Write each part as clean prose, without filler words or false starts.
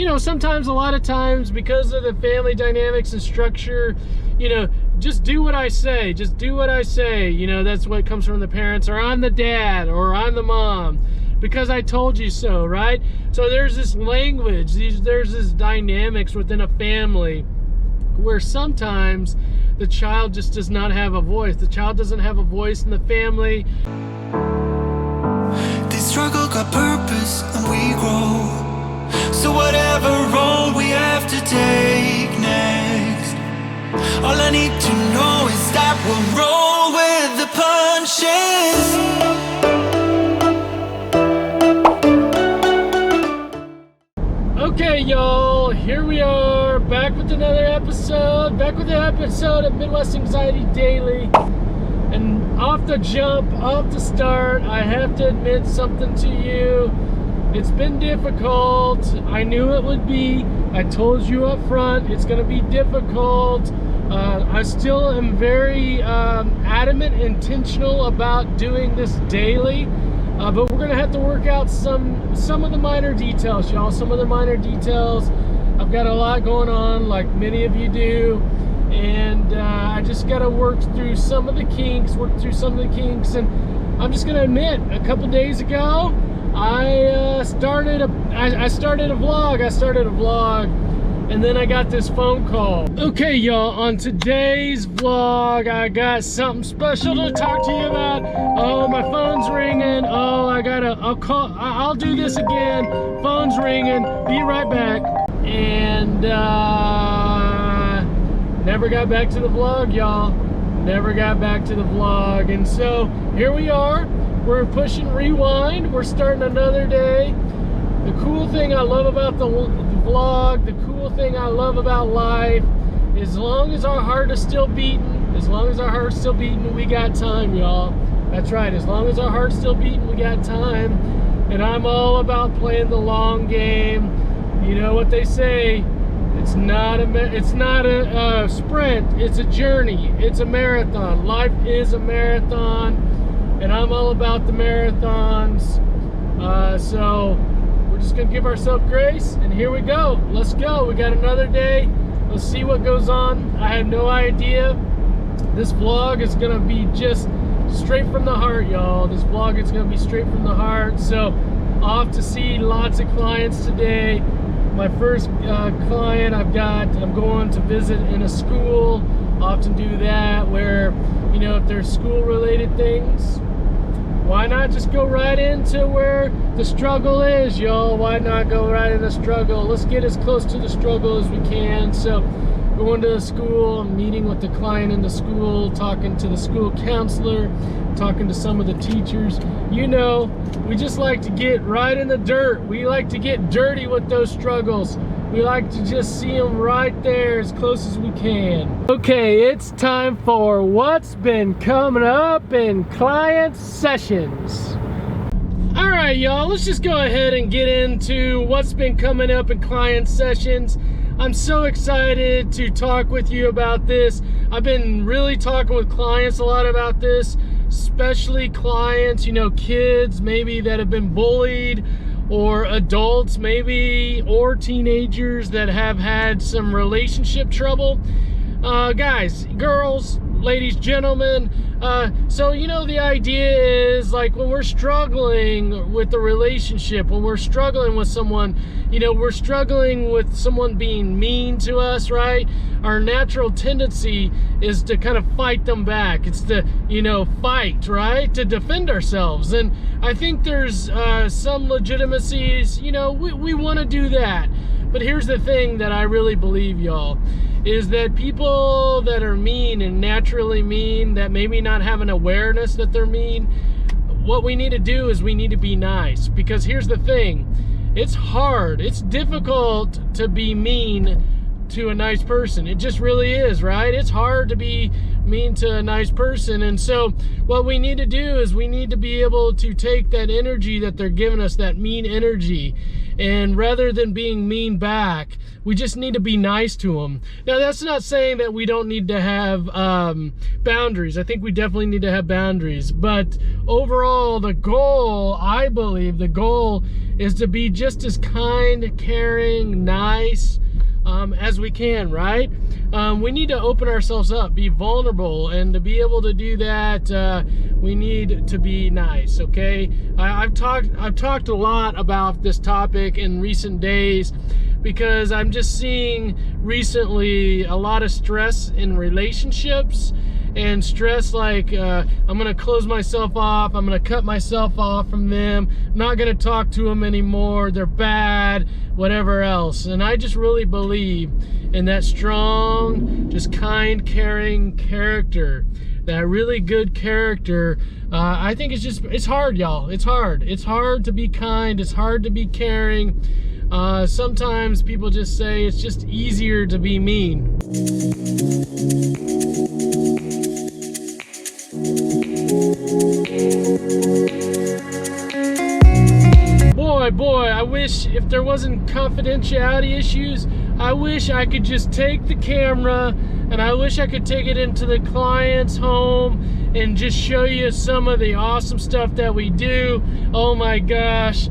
you know, sometimes, a lot of times, because of the family dynamics and structure, you know, just do what I say. Just do what I say. You know, that's what comes from the parents, or I'm the dad, or I'm the mom, because I told you so, right? So there's this language, there's this dynamics within a family where sometimes the child just does not have a voice. The child doesn't have a voice in the family. This struggle got purpose and we grow. So whatever role we have to take next, all I need to know is that we'll roll with the punches. Okay, y'all, here we are, back with another episode, back with the episode of Midwest Anxiety Daily. And off the jump, off the start, I have to admit something to you. It's been difficult. I knew it would be. I told you up front, it's going to be difficult. I still am very adamant, intentional about doing this daily. But we're going to have to work out some of the minor details, y'all. Some of the minor details. I've got a lot going on, like many of you do. And I just got to work through some of the kinks, And I'm just going to admit, a couple days ago, I started a vlog, and then I got this phone call. Okay, y'all, on today's vlog, I got something special to talk to you about. Oh, my phone's ringing. Oh, I'll do this again. Phone's ringing. Be right back. And never got back to the vlog, y'all. Never got back to the vlog. And so here we are. We're pushing rewind. We're starting another day. The cool thing I love about the vlog, the cool thing I love about life, as long as our heart is still beating, we got time, y'all. That's right. As long as our heart's still beating, we got time. And I'm all about playing the long game. You know what they say? It's not a sprint. It's a journey. It's a marathon. Life is a marathon. And I'm all about the marathons. So we're just gonna give ourselves grace, and here we go. Let's go. We got another day. Let's see what goes on. I have no idea. This vlog is gonna be just straight from the heart, y'all. This vlog is gonna be straight from the heart. So off to see lots of clients today. My first client I'm going to visit in a school. Often do that where, you know, if there's school related things, why not just go right into where the struggle is, y'all? Why not go right into the struggle? Let's get as close to the struggle as we can. So going to the school, meeting with the client in the school, talking to the school counselor, talking to some of the teachers. You know, we just like to get right in the dirt. We like to get dirty with those struggles. We like to just see them right there as close as we can. Okay, it's time for what's been coming up in client sessions. All right, y'all, let's just go ahead and get into what's been coming up in client sessions. I'm so excited to talk with you about this. I've been really talking with clients a lot about this, especially clients, you know, kids maybe that have been bullied, or adults maybe, or teenagers that have had some relationship trouble. Guys, girls, ladies, gentlemen, so you know, the idea is, like, when we're struggling with the relationship, when we're struggling with someone, you know, we're struggling with someone being mean to us, right? Our natural tendency is to kind of fight them back. It's to, you know, fight, right? To defend ourselves. And I think there's some legitimacies, you know, we want to do that. But here's the thing that I really believe, y'all, is that people that are mean and naturally mean, that maybe not have an awareness that they're mean, what we need to do is we need to be nice. Because here's the thing, it's hard, it's difficult to be mean to a nice person. It just really is, right? It's hard to be mean to a nice person. And so what we need to do is we need to be able to take that energy that they're giving us, that mean energy, And rather than being mean back, we just need to be nice to them. Now, that's not saying that we don't need to have boundaries. I think we definitely need to have boundaries. But overall, the goal, I believe, the goal is to be just as kind, caring, nice as we can, right? We need to open ourselves up, be vulnerable, and to be able to do that, we need to be nice, okay? I've talked a lot about this topic in recent days because I'm just seeing recently a lot of stress in relationships, and stress like I'm gonna close myself off, I'm gonna cut myself off from them, I'm not gonna talk to them anymore, they're bad, whatever else. And I just really believe in that strong, just kind, caring character, that really good character. I think it's hard, y'all. It's hard to be kind, it's hard to be caring. Sometimes people just say it's just easier to be mean. Boy, I wish if there wasn't confidentiality issues, I wish I could just take the camera and I wish I could take it into the client's home and just show you some of the awesome stuff that we do. Oh my gosh,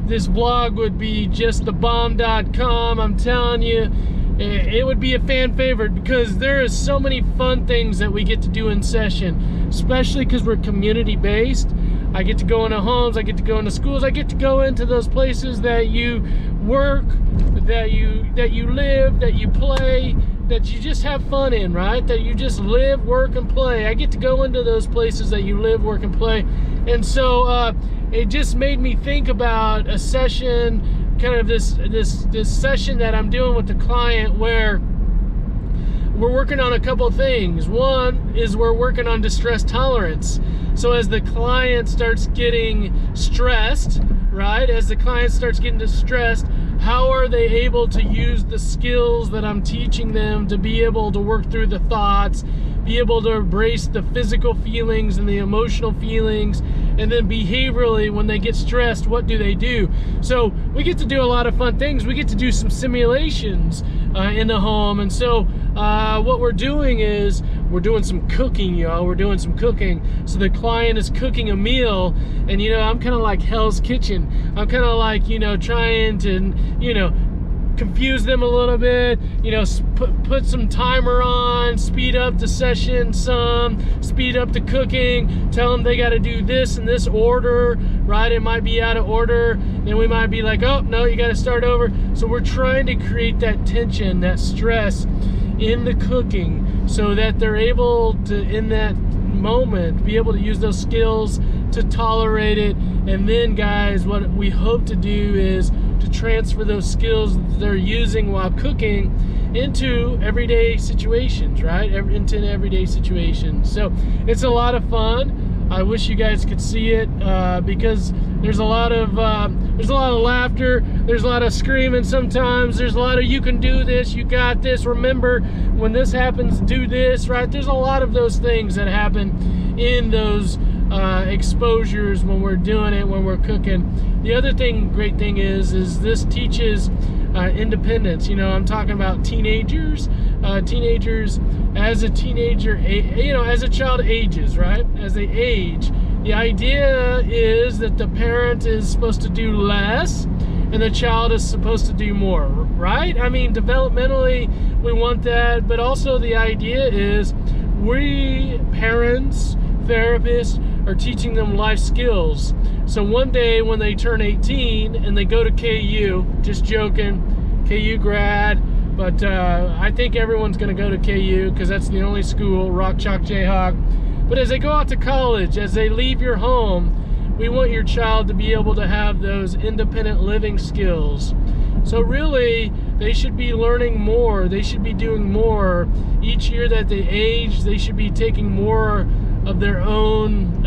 this vlog would be just thebomb.com. I'm telling you, it would be a fan favorite because there is so many fun things that we get to do in session, especially because we're community based. I get to go into homes, I get to go into schools, I get to go into those places that you work, that you live, that you play, that you just have fun in, right? That you just live, work, and play. I get to go into those places that you live, work, and play. And so it just made me think about a session, kind of this session that I'm doing with the client where we're working on a couple things. One is we're working on distress tolerance. So as the client starts getting stressed, right? As the client starts getting distressed, how are they able to use the skills that I'm teaching them to be able to work through the thoughts, be able to embrace the physical feelings and the emotional feelings, and then behaviorally, when they get stressed, what do they do? So we get to do a lot of fun things. We get to do some simulations in the home. And so what we're doing is we're doing some cooking, y'all. We're doing some cooking. So the client is cooking a meal, and I'm kind of like Hell's Kitchen. I'm kind of like, trying to, confuse them a little bit, put some timer on, speed up the session some, speed up the cooking, tell them they got to do this in this order, right? It might be out of order, then we might be like, oh no, you got to start over. So we're trying to create that tension, that stress in the cooking, so that they're able to, in that moment, be able to use those skills to tolerate it. And then, guys, what we hope to do is to transfer those skills that they're using while cooking into everyday situations, right? Into everyday situations. So it's a lot of fun. I wish you guys could see it because there's a lot of laughter. There's a lot of screaming sometimes. There's a lot of you can do this, you got this. Remember, when this happens, do this, right? There's a lot of those things that happen in those exposures when we're doing it, when we're cooking. The other great thing is this teaches independence. I'm talking about teenagers. Teenagers, as a teenager, as a child ages, right? As they age, the idea is that the parent is supposed to do less and the child is supposed to do more, right? I mean, developmentally, we want that, but also the idea is we parents, therapists, are teaching them life skills. So one day when they turn 18 and they go to KU, just joking, KU grad, but I think everyone's going to go to KU because that's the only school, Rock Chalk Jayhawk. But as they go out to college, as they leave your home, we want your child to be able to have those independent living skills. So really, they should be learning more. They should be doing more. Each year that they age, they should be taking more of their own,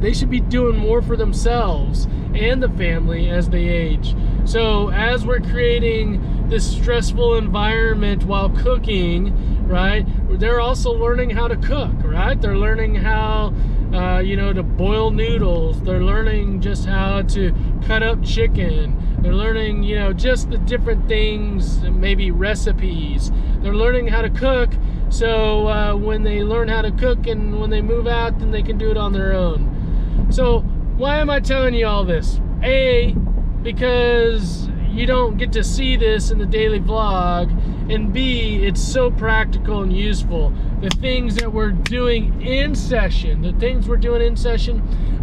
they should be doing more for themselves and the family as they age. So as we're creating this stressful environment while cooking, right, they're also learning how to cook, right? They're learning how, to boil noodles. They're learning just how to cut up chicken. They're learning, you know, just the different things, maybe recipes. They're learning how to cook, so when they learn how to cook and when they move out, then they can do it on their own. So why am I telling you all this? A, because you don't get to see this in the daily vlog, and B, it's so practical and useful. The things that we're doing in session,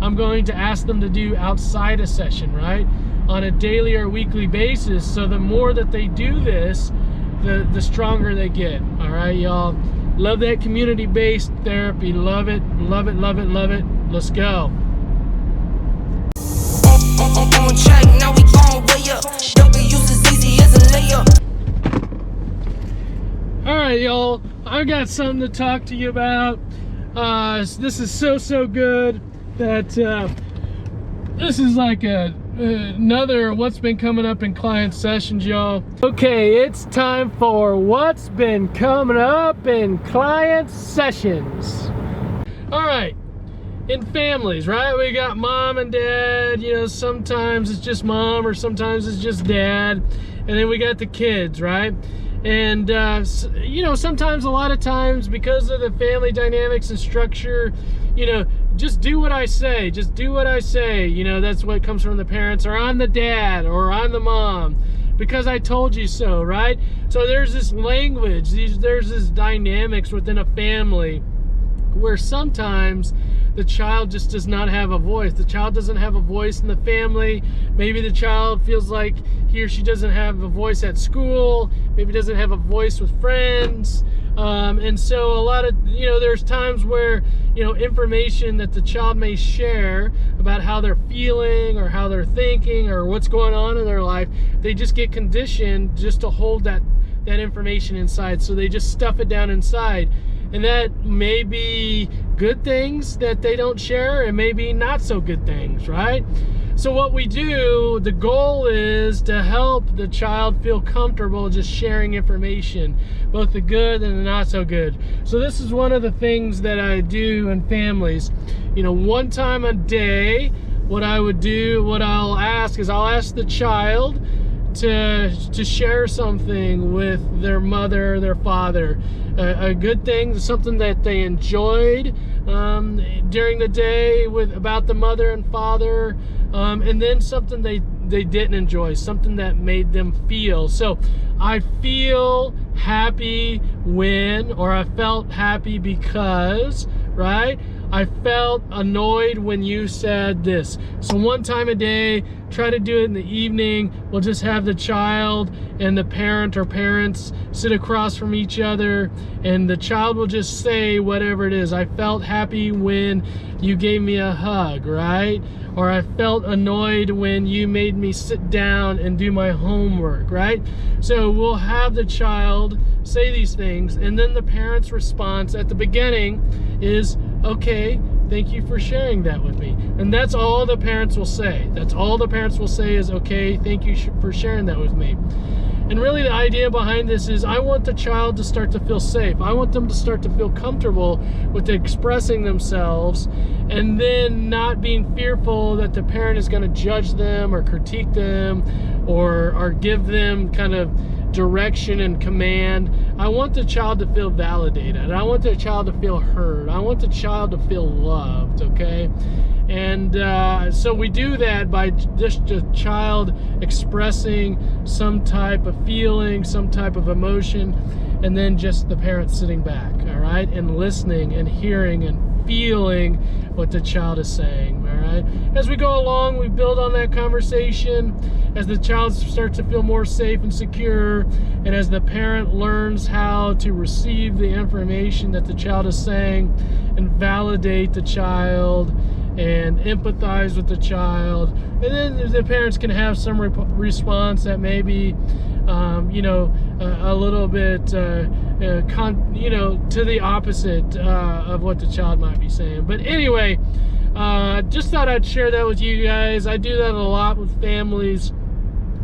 I'm going to ask them to do outside of session, right? On a daily or weekly basis. So the more that they do this, the stronger they get. All right, y'all. Love that community-based therapy. Love it, love it, love it, love it. Let's go. On track, now we on way up. W's as easy as a layup. All right, y'all. I got something to talk to you about. This is so good that this is like another what's been coming up in client sessions, y'all. Okay, it's time for what's been coming up in client sessions. All right. In families, right? We got mom and dad, you know, sometimes it's just mom or sometimes it's just dad. And then we got the kids, right? And, you know, sometimes, a lot of times, because of the family dynamics and structure, you know, just do what I say. Just do what I say. You know, that's what comes from the parents, or I'm the dad, or I'm the mom, because I told you so, right? So there's this language, there's this dynamics within a family where sometimes the child just does not have a voice. The child doesn't have a voice in the family. Maybe the child feels like he or she doesn't have a voice at school. Maybe doesn't have a voice with friends. And so a lot of, you know, there's times where, you know, information that the child may share about how they're feeling or how they're thinking or what's going on in their life, they just get conditioned just to hold that information inside. So they just stuff it down inside. And that may be good things that they don't share, and maybe not so good things, right? So what we do, the goal is to help the child feel comfortable just sharing information, both the good and the not so good. So this is one of the things that I do in families. You know, one time a day, what I would do, what I'll ask is I'll ask the child to share something with their mother or their father, a good thing, something that they enjoyed during the day about the mother and father, and then something they didn't enjoy, something that made them feel. So I feel happy when, or I felt happy because, right? I felt annoyed when you said this. So one time a day, try to do it in the evening. We'll just have the child and the parent or parents sit across from each other, and the child will just say whatever it is. I felt happy when you gave me a hug, right? Or I felt annoyed when you made me sit down and do my homework, right? So we'll have the child say these things, and then the parent's response at the beginning is, okay, thank you for sharing that with me. And that's all the parents will say. That's all the parents will say is, okay, thank you for sharing that with me. And really the idea behind this is I want the child to start to feel safe. I want them to start to feel comfortable with expressing themselves, and then not being fearful that the parent is going to judge them or critique them or give them kind of direction and command. I want the child to feel validated. I want the child to feel heard. I want the child to feel loved, okay? And so we do that by just a child expressing some type of feeling, some type of emotion, and then just the parent sitting back, all right, and listening and hearing and feeling what the child is saying, all right? As we go along, we build on that conversation as the child starts to feel more safe and secure, and as the parent learns how to receive the information that the child is saying and validate the child and empathize with the child. And then the parents can have some response that may be, you know, a little bit, you know, to the opposite of what the child might be saying. But anyway, just thought I'd share that with you guys. I do that a lot with families,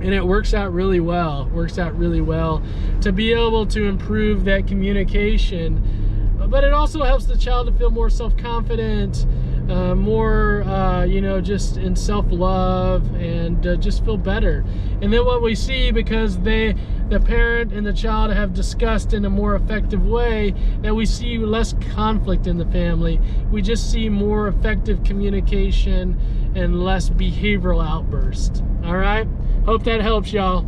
and it works out really well. Works out really well to be able to improve that communication. But it also helps the child to feel more self-confident, more, you know, just in self-love, and just feel better. And then what we see, because the parent and the child have discussed in a more effective way, that we see less conflict in the family. We just see more effective communication and less behavioral outbursts. All right, hope that helps, y'all.